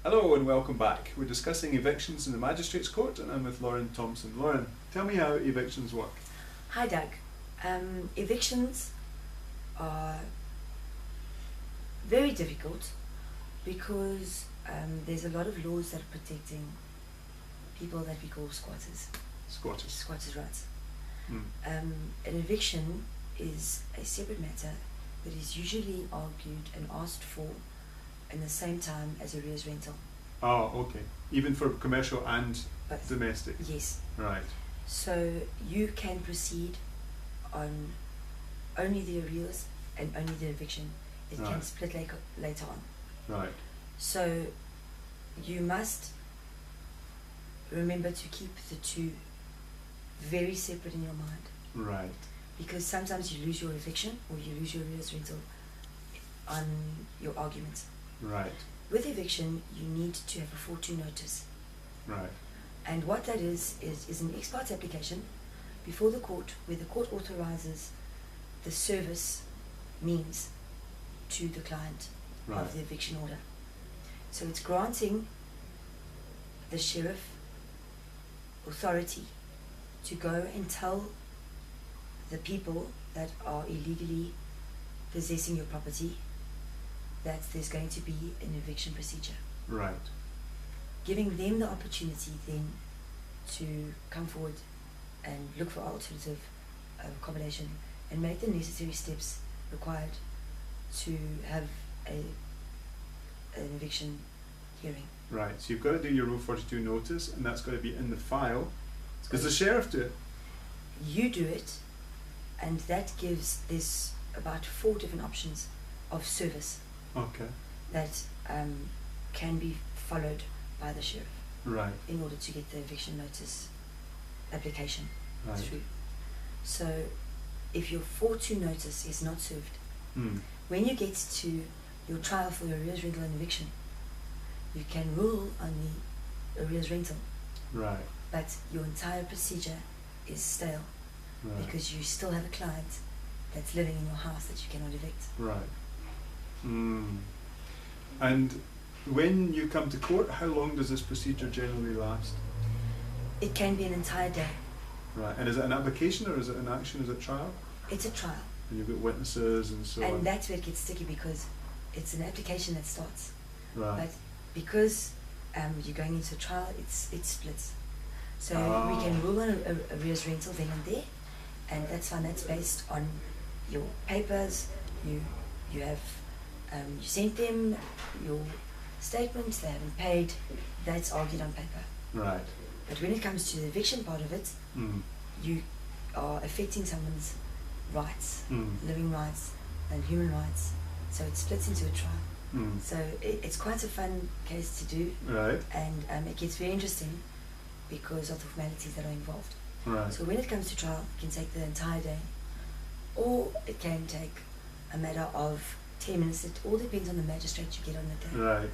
Hello and welcome back. We're discussing evictions in the Magistrate's Court and I'm with Lauren Thompson. Lauren, tell me how evictions work. Hi Doug. Evictions are very difficult because there's a lot of laws that are protecting people that we call squatters. Squatters' rights. An eviction is a separate matter that is usually argued and asked for in the same time as arrears rental. Oh, okay. Even for commercial and But domestic? yes. Right. So you can proceed on only the arrears and only the eviction. It can Right. split later on. Right. So you must remember to keep the two very separate in your mind, Right. because sometimes you lose your eviction or you lose your arrears rental on your arguments. Right. With eviction, you need to have a 4-2 notice. Right. And what that is an ex parte application before the court, where the court authorizes the service means to the client Right. of the eviction order. So it's granting the sheriff authority to go and tell the people that are illegally possessing your property that there's going to be an eviction procedure, Right. giving them the opportunity then to come forward and look for alternative accommodation and make the necessary steps required to have an eviction hearing. Right. So you've got to do your Rule 42 notice and that's got to be in the file. Does the sheriff do it? You do it, and that gives this about 4 different options of service Okay. that can be followed by the sheriff Right. in order to get the eviction notice application Right. through. So if your 4-2 notice is not served, Hmm. when you get to your trial for your arrears rental and eviction, you can rule on the arrears rental, Right. but your entire procedure is stale Right. because you still have a client that's living in your house that you cannot evict. Right. And when you come to court, how long does this procedure generally last? It can be an entire day. Right. And is it an application or is it an action? Is it trial? It's a trial. And you've got witnesses and so And on. that's where it gets sticky because it's an application that starts. Right. But because you're going into a trial, it splits. So we can Ah. rule on arrears rental then and there, and that's fine. That's based on your papers. You have you sent them your statements. They haven't paid. That's argued on paper. Right. But when it comes to the eviction part of it, you are affecting someone's rights, living rights and human rights. So it splits into a trial. So it's quite a fun case to do, Right. and it gets very interesting because of the formalities that are involved. Right. So when it comes to trial, it can take the entire day, or it can take a matter of 10 minutes. It all depends on the magistrate you get on the day. Right.